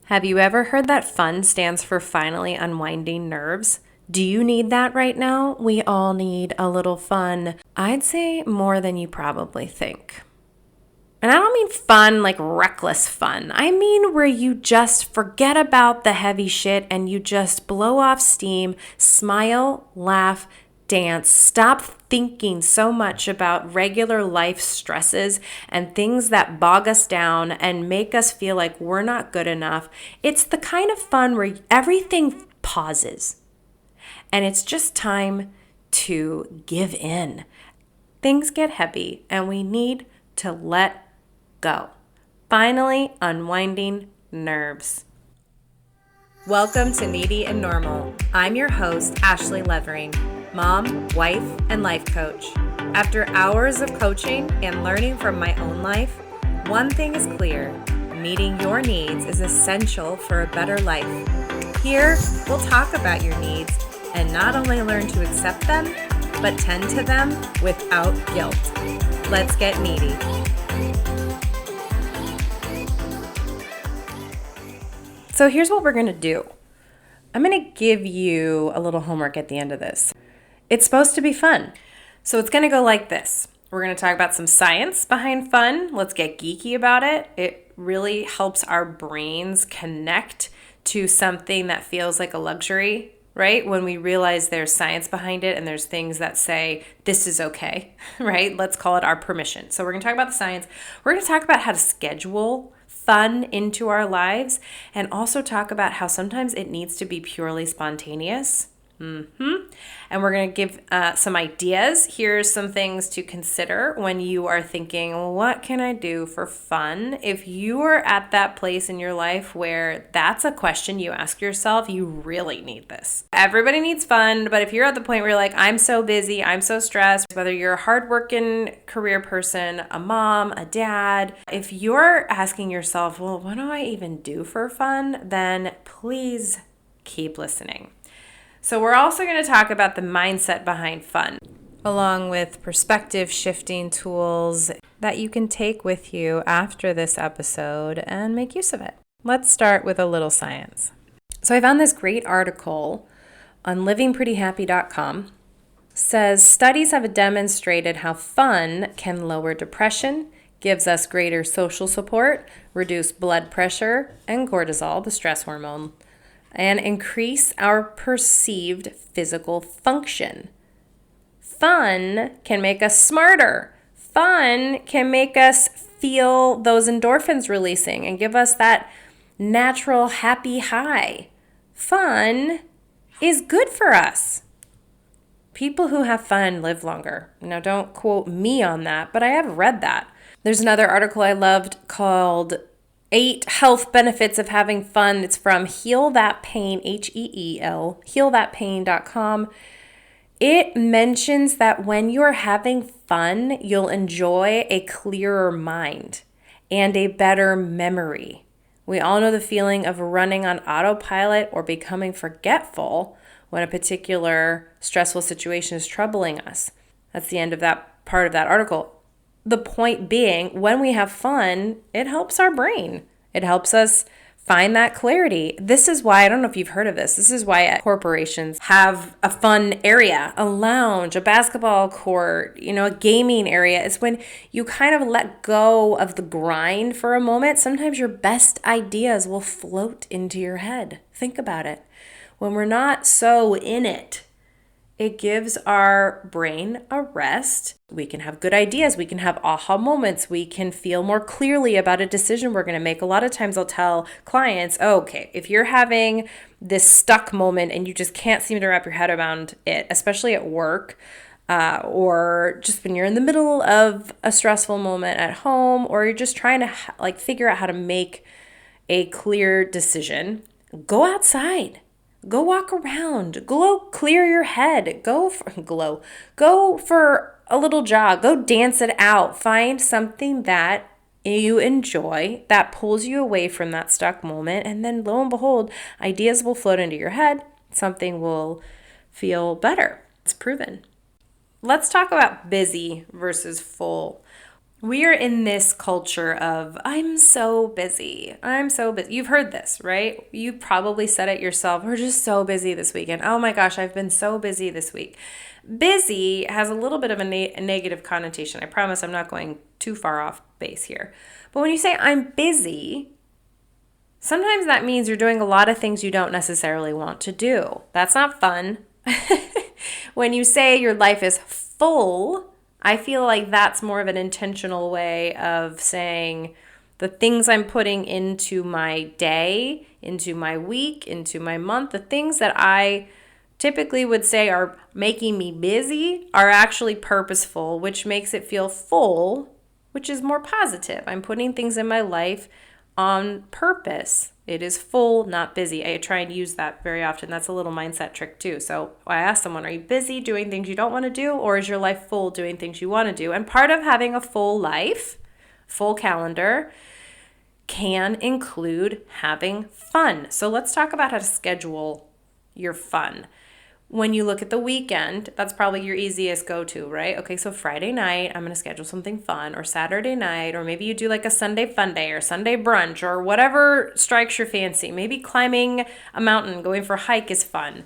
Have you ever heard that FUN stands for finally unwinding nerves? Do you need that right now? We all need a little fun. I'd say more than you probably think. And I don't mean fun like reckless fun. I mean where you just forget about the heavy shit and you just blow off steam, smile, laugh, dance. Stop thinking so much about regular life stresses and things that bog us down and make us feel like we're not good enough. It's the kind of fun where everything pauses and it's just time to give in. Things get heavy and we need to let go. Finally, unwinding nerves. Welcome to Needy and Normal. I'm your host, Ashley Levering, mom, wife, and life coach. After hours of coaching and learning from my own life, one thing is clear: meeting your needs is essential for a better life. Here, we'll talk about your needs and not only learn to accept them, but tend to them without guilt. Let's get needy. So here's what we're going to do. I'm going to give you a little homework at the end of this. It's supposed to be fun. So it's going to go like this. We're going to talk about some science behind fun. Let's get geeky about it. It really helps our brains connect to something that feels like a luxury, right? When we realize there's science behind it and there's things that say, this is okay, right? Let's call it our permission. So we're going to talk about the science. We're going to talk about how to schedule fun into our lives and also talk about how sometimes it needs to be purely spontaneous. And we're going to give some ideas. Here's some things to consider when you are thinking, well, what can I do for fun? If you are at that place in your life where that's a question you ask yourself, you really need this. Everybody needs fun, but if you're at the point where you're like, I'm so busy, I'm so stressed, whether you're a hardworking career person, a mom, a dad, if you're asking yourself, well, what do I even do for fun? Then please keep listening. So we're also going to talk about the mindset behind fun, along with perspective shifting tools that you can take with you after this episode and make use of it. Let's start with a little science. So I found this great article on livingprettyhappy.com. Says studies have demonstrated how fun can lower depression, gives us greater social support, reduce blood pressure and cortisol, the stress hormone, and increase our perceived physical function. Fun can make us smarter. Fun can make us feel those endorphins releasing and give us that natural happy high. Fun is good for us. People who have fun live longer. Now, don't quote me on that, but I have read that. There's another article I loved called 8 Health Benefits of Having Fun. It's from Heal That Pain, HEEL, healthatpain.com. It mentions that when you're having fun, you'll enjoy a clearer mind and a better memory. We all know the feeling of running on autopilot or becoming forgetful when a particular stressful situation is troubling us. That's the end of that part of that article. The point being, when we have fun, it helps our brain. It helps us find that clarity. This is why, I don't know if you've heard of this, this is why corporations have a fun area, a lounge, a basketball court, a gaming area. It's when you kind of let go of the grind for a moment. Sometimes your best ideas will float into your head. Think about it. When we're not so in it, it gives our brain a rest. We can have good ideas. We can have aha moments. We can feel more clearly about a decision we're going to make. A lot of times I'll tell clients, okay, if you're having this stuck moment and you just can't seem to wrap your head around it, especially at work, or just when you're in the middle of a stressful moment at home, or you're just trying to figure out how to make a clear decision, go outside. Go walk around, go clear your head, go for a little jog, go dance it out. Find something that you enjoy that pulls you away from that stuck moment. And then lo and behold, ideas will float into your head. Something will feel better. It's proven. Let's talk about busy versus full. We are in this culture of, I'm so busy. I'm so busy. You've heard this, right? You probably said it yourself. We're just so busy this weekend. Oh my gosh, I've been so busy this week. Busy has a little bit of a negative connotation. I promise I'm not going too far off base here. But when you say I'm busy, sometimes that means you're doing a lot of things you don't necessarily want to do. That's not fun. When you say your life is full, I feel like that's more of an intentional way of saying the things I'm putting into my day, into my week, into my month, the things that I typically would say are making me busy are actually purposeful, which makes it feel full, which is more positive. I'm putting things in my life on purpose. It is full, not busy. I try and use that very often. That's a little mindset trick too. So I ask someone, are you busy doing things you don't want to do, or is your life full doing things you want to do? And part of having a full life, full calendar, can include having fun. So let's talk about how to schedule your fun. When you look at the weekend, that's probably your easiest go-to, right? Okay, so Friday night, I'm going to schedule something fun, or Saturday night, or maybe you do like a Sunday fun day or Sunday brunch or whatever strikes your fancy. Maybe climbing a mountain, going for a hike is fun.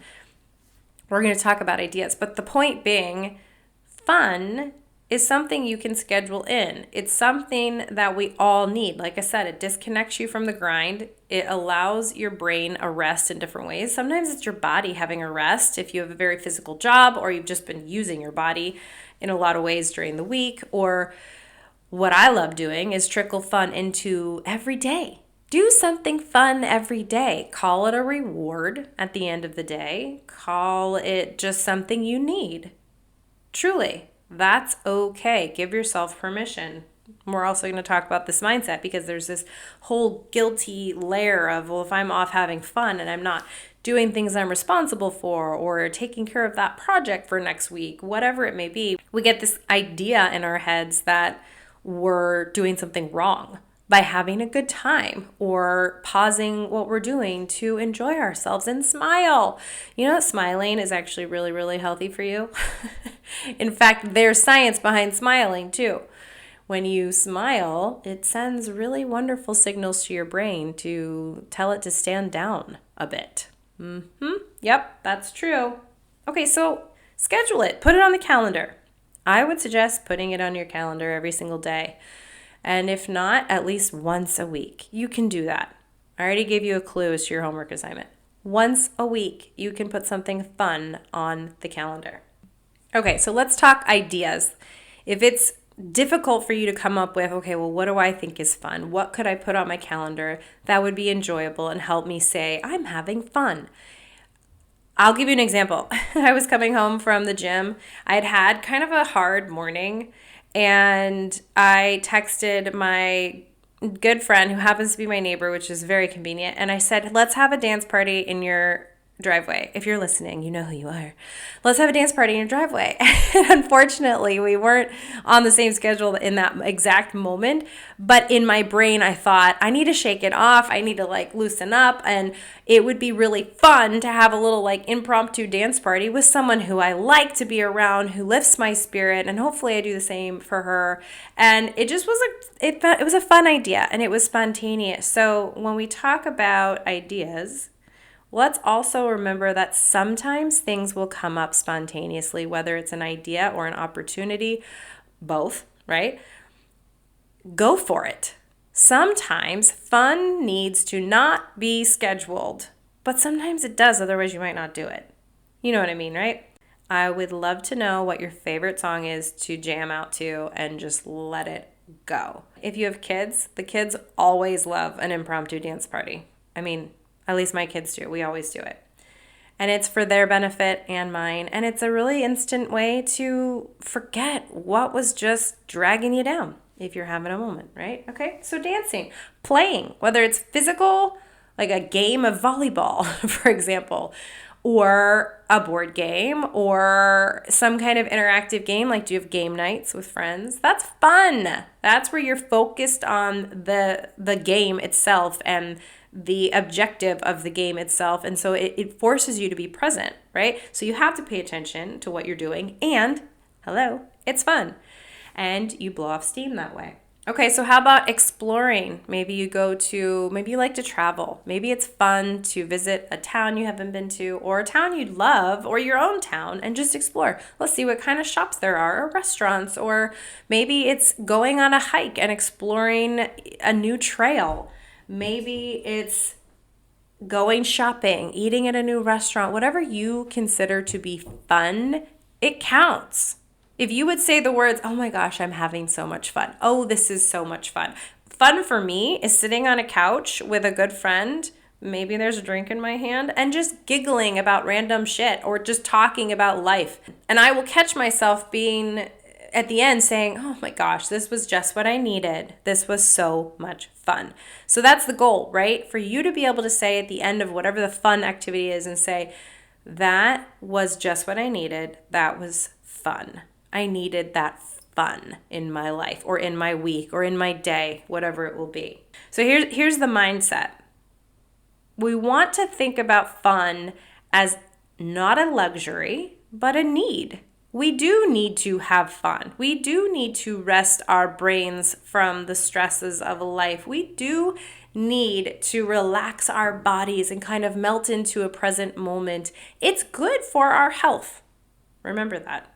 We're going to talk about ideas, but the point being, fun is something you can schedule in. It's something that we all need. Like I said, it disconnects you from the grind. It allows your brain a rest in different ways. Sometimes it's your body having a rest if you have a very physical job, or you've just been using your body in a lot of ways during the week. Or what I love doing is trickle fun into every day. Do something fun every day. Call it a reward at the end of the day. Call it just something you need. Truly. That's okay. Give yourself permission. We're also going to talk about this mindset, because there's this whole guilty layer of, well, if I'm off having fun and I'm not doing things I'm responsible for, or taking care of that project for next week, whatever it may be, we get this idea in our heads that we're doing something wrong by having a good time or pausing what we're doing to enjoy ourselves and smile. You know, smiling is actually really, really healthy for you. In fact, there's science behind smiling too. When you smile, it sends really wonderful signals to your brain to tell it to stand down a bit. Yep, that's true. Okay, so schedule it. Put it on the calendar. I would suggest putting it on your calendar every single day. And if not, at least once a week. You can do that. I already gave you a clue as to your homework assignment. Once a week, you can put something fun on the calendar. Okay, so let's talk ideas. If it's difficult for you to come up with, okay, well, what do I think is fun? What could I put on my calendar that would be enjoyable and help me say, I'm having fun? I'll give you an example. I was coming home from the gym. I'd had kind of a hard morning, and I texted my good friend who happens to be my neighbor, which is very convenient. And I said, let's have a dance party in your driveway. If you're listening, you know who you are. Let's have a dance party in your driveway. And unfortunately, we weren't on the same schedule in that exact moment. But in my brain, I thought, I need to shake it off. I need to loosen up. And it would be really fun to have a little impromptu dance party with someone who I like to be around, who lifts my spirit. And hopefully I do the same for her. And it just was it was a fun idea, and it was spontaneous. So when we talk about ideas, let's also remember that sometimes things will come up spontaneously, whether it's an idea or an opportunity, both, right? Go for it. Sometimes fun needs to not be scheduled, but sometimes it does, otherwise you might not do it. You know what I mean, right? I would love to know what your favorite song is to jam out to and just let it go. If you have kids, the kids always love an impromptu dance party. I mean, at least my kids do. We always do it. And it's for their benefit and mine. And it's a really instant way to forget what was just dragging you down if you're having a moment, right? Okay, so dancing, playing, whether it's physical, like a game of volleyball, for example, or a board game, or some kind of interactive game, like do you have game nights with friends? That's fun. That's where you're focused on the game itself and the objective of the game itself. And so it forces you to be present, right? So you have to pay attention to what you're doing, and hello, it's fun. and you blow off steam that way. Okay, so how about exploring? Maybe you like to travel. Maybe it's fun to visit a town you haven't been to, or a town you'd love, or your own town, and just explore. Let's see what kind of shops there are, or restaurants, or maybe it's going on a hike and exploring a new trail. Maybe it's going shopping, eating at a new restaurant, whatever you consider to be fun, it counts. If you would say the words, oh my gosh, I'm having so much fun. Oh, this is so much fun. Fun for me is sitting on a couch with a good friend. Maybe there's a drink in my hand and just giggling about random shit or just talking about life. And I will catch myself being at the end saying, oh my gosh, this was just what I needed. This was so much fun. So that's the goal, right? For you to be able to say at the end of whatever the fun activity is and say, that was just what I needed. That was fun. I needed that fun in my life or in my week or in my day, whatever it will be. So here's the mindset. We want to think about fun as not a luxury, but a need. We do need to have fun. We do need to rest our brains from the stresses of life. We do need to relax our bodies and kind of melt into a present moment. It's good for our health. Remember that.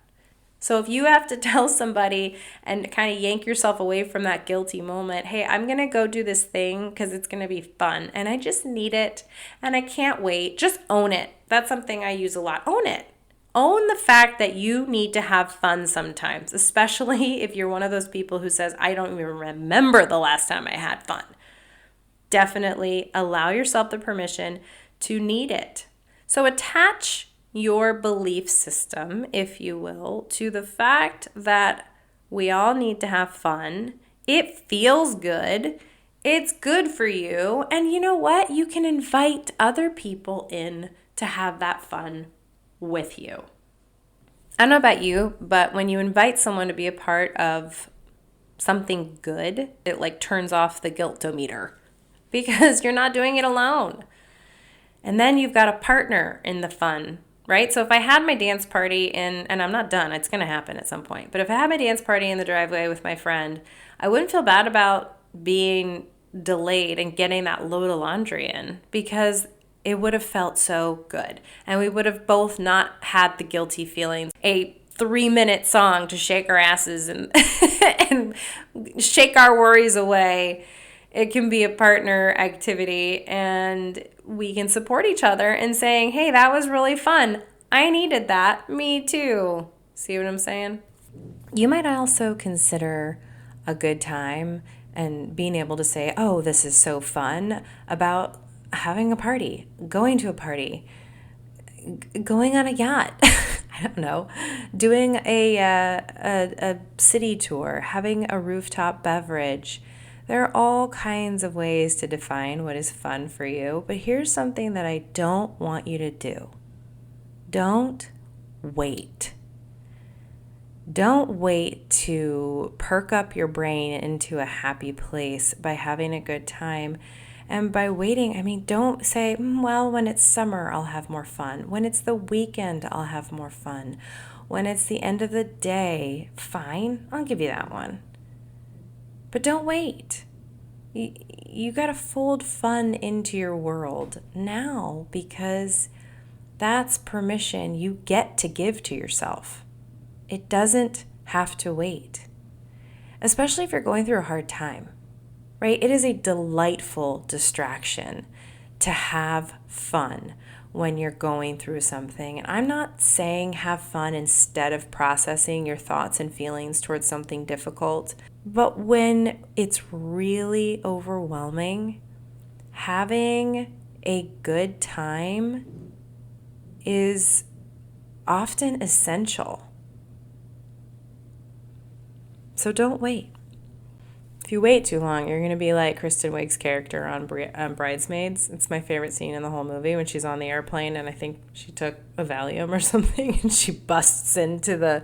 So if you have to tell somebody and kind of yank yourself away from that guilty moment, hey, I'm going to go do this thing because it's going to be fun and I just need it and I can't wait. Just own it. That's something I use a lot. Own it. Own the fact that you need to have fun sometimes, especially if you're one of those people who says, I don't even remember the last time I had fun. Definitely allow yourself the permission to need it. So attach your belief system, if you will, to the fact that we all need to have fun. It feels good. It's good for you. And you know what? You can invite other people in to have that fun with you. I don't know about you, but when you invite someone to be a part of something good, it like turns off the guilt-o-meter because you're not doing it alone. And then you've got a partner in the fun, right? So if I had my dance party and I'm not done, it's going to happen at some point. But if I had my dance party in the driveway with my friend, I wouldn't feel bad about being delayed and getting that load of laundry in because it would have felt so good. And we would have both not had the guilty feelings. A 3-minute song to shake our asses and, and shake our worries away. It can be a partner activity and we can support each other in saying, hey, that was really fun. I needed that. Me too. See what I'm saying? You might also consider a good time and being able to say, oh, this is so fun, about having a party, going to a party, going on a yacht, I don't know, doing a city tour, having a rooftop beverage. There are all kinds of ways to define what is fun for you, but here's something that I don't want you to do. Don't wait. Don't wait to perk up your brain into a happy place by having a good time. And by waiting, I mean, don't say, well, when it's summer, I'll have more fun. When it's the weekend, I'll have more fun. When it's the end of the day, fine, I'll give you that one. But don't wait. You got to fold fun into your world now because that's permission you get to give to yourself. It doesn't have to wait, especially if you're going through a hard time, right? It is a delightful distraction to have fun when you're going through something. And I'm not saying have fun instead of processing your thoughts and feelings towards something difficult. But when it's really overwhelming, having a good time is often essential. So don't wait. If you wait too long, you're going to be like Kristen Wiig's character on Bridesmaids. It's my favorite scene in the whole movie when she's on the airplane and I think she took a Valium or something and she busts into the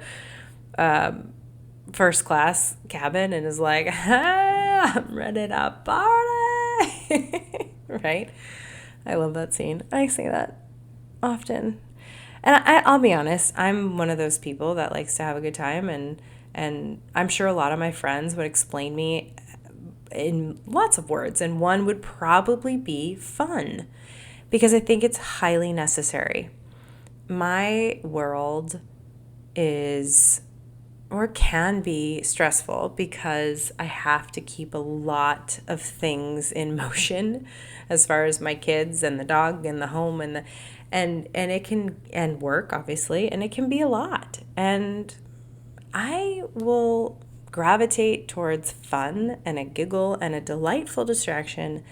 first class cabin and is like, hey, I'm ready to party. Right? I love that scene. I say that often. And I'll be honest, I'm one of those people that likes to have a good time and And I'm sure a lot of my friends would explain me in lots of words, and one would probably be fun, because I think it's highly necessary. My world is, or can be, stressful because I have to keep a lot of things in motion as far as my kids and the dog and the home and it can, and work obviously, and it can be a lot. And I will gravitate towards fun and a giggle and a delightful distraction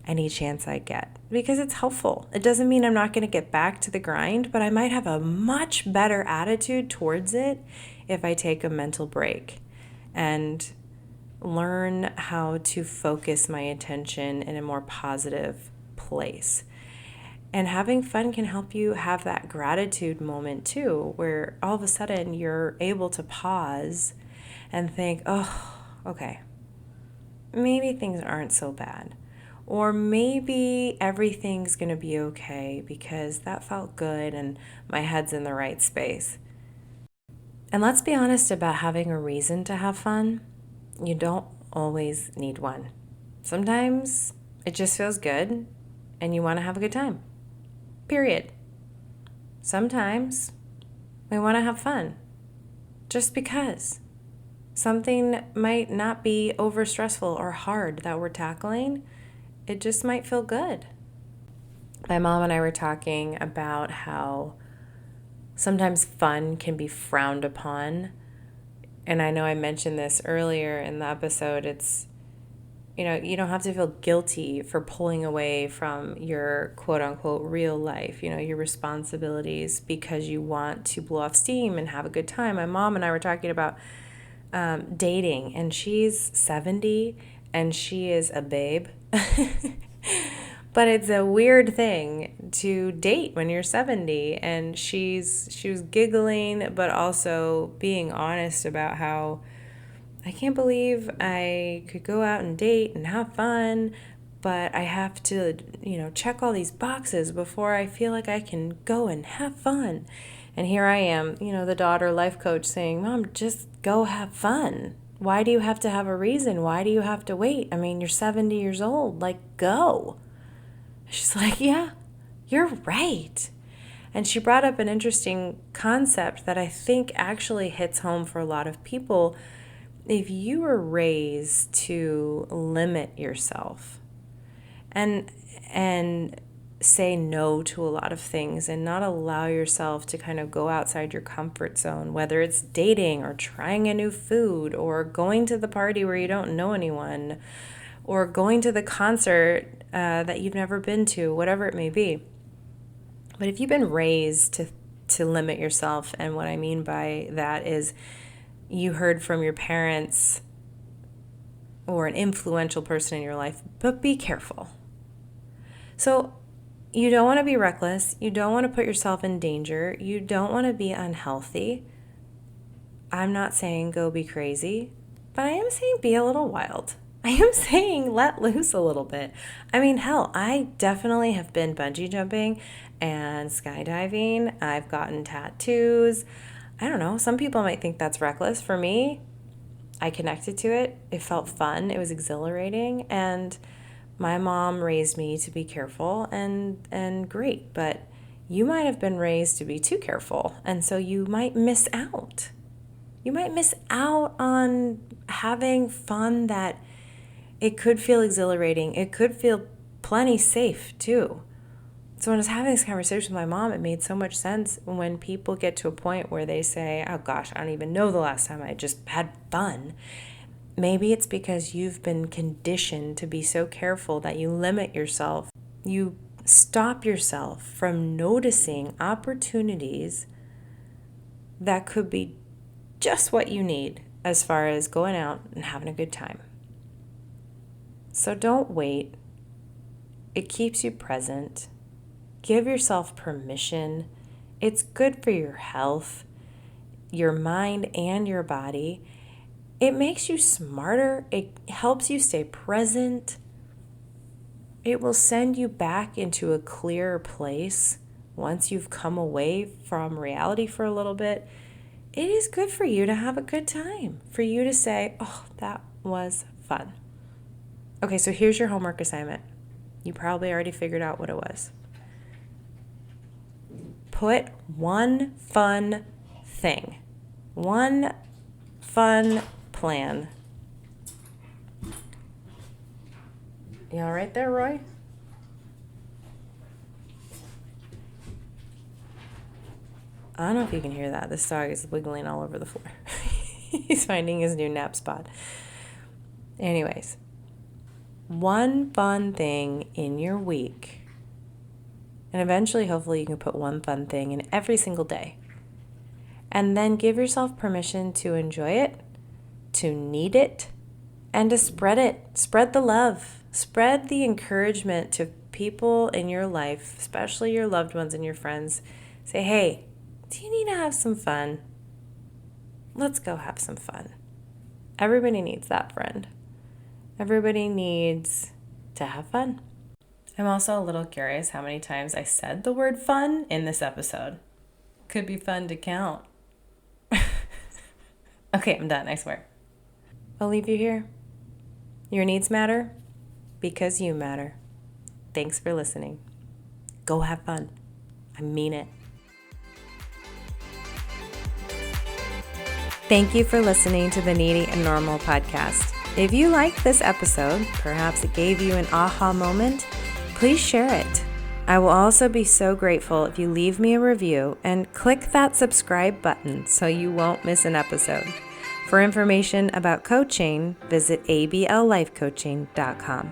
any chance I get, because it's helpful. It doesn't mean I'm not going to get back to the grind, but I might have a much better attitude towards it if I take a mental break and learn how to focus my attention in a more positive place. And having fun can help you have that gratitude moment too, where all of a sudden you're able to pause and think, oh, okay, maybe things aren't so bad. Or maybe everything's going to be okay because that felt good and my head's in the right space. And let's be honest about having a reason to have fun. You don't always need one. Sometimes it just feels good and you want to have a good time. Period. Sometimes we want to have fun just because something might not be over stressful or hard that we're tackling. It just might feel good. My mom and I were talking about how sometimes fun can be frowned upon. And I know I mentioned this earlier in the episode. It's, you don't have to feel guilty for pulling away from your quote unquote real life, your responsibilities, because you want to blow off steam and have a good time. My mom and I were talking about dating, and she's 70 and she is a babe. But it's a weird thing to date when you're 70, and she was giggling but also being honest about how, I can't believe I could go out and date and have fun, but I have to, check all these boxes before I feel like I can go and have fun. And here I am, the daughter life coach saying, Mom, just go have fun. Why do you have to have a reason? Why do you have to wait? I mean, you're 70 years old. Like, go. She's like, yeah, you're right. And she brought up an interesting concept that I think actually hits home for a lot of people. If you were raised to limit yourself and say no to a lot of things and not allow yourself to kind of go outside your comfort zone, whether it's dating or trying a new food or going to the party where you don't know anyone or going to the concert that you've never been to, whatever it may be. But if you've been raised to limit yourself, and what I mean by that is you heard from your parents or an influential person in your life, but be careful. So you don't want to be reckless. You don't want to put yourself in danger. You don't want to be unhealthy. I'm not saying go be crazy, but I am saying be a little wild. I am saying let loose a little bit. I mean, hell, I definitely have been bungee jumping and skydiving. I've gotten tattoos. I don't know. Some people might think that's reckless. For me, I connected to it. It felt fun. It was exhilarating. And my mom raised me to be careful and great. But you might have been raised to be too careful. And so you might miss out. You might miss out on having fun that it could feel exhilarating. It could feel plenty safe too. So when I was having this conversation with my mom, it made so much sense when people get to a point where they say, oh gosh, I don't even know the last time I just had fun. Maybe it's because you've been conditioned to be so careful that you limit yourself. You stop yourself from noticing opportunities that could be just what you need as far as going out and having a good time. So don't wait. It keeps you present. Give yourself permission. It's good for your health, your mind, and your body. It makes you smarter. It helps you stay present. It will send you back into a clearer place once you've come away from reality for a little bit. it is good for you to have a good time, for you to say, oh, that was fun. Okay, so here's your homework assignment. You probably already figured out what it was. Put one fun thing, one fun plan. You all right there, Roy? I don't know if you can hear that. This dog is wiggling all over the floor. He's finding his new nap spot. Anyways, one fun thing in your week. And eventually, hopefully, you can put one fun thing in every single day. And then give yourself permission to enjoy it, to need it, and to spread it. Spread the love. Spread the encouragement to people in your life, especially your loved ones and your friends. Say, hey, do you need to have some fun? Let's go have some fun. Everybody needs that friend. Everybody needs to have fun. I'm also a little curious how many times I said the word fun in this episode. Could be fun to count. Okay, I'm done, I swear. I'll leave you here. Your needs matter because you matter. Thanks for listening. Go have fun. I mean it. Thank you for listening to the Needy and Normal podcast. If you liked this episode, perhaps it gave you an aha moment, please share it. I will also be so grateful if you leave me a review and click that subscribe button so you won't miss an episode. For information about coaching, visit ablifecoaching.com.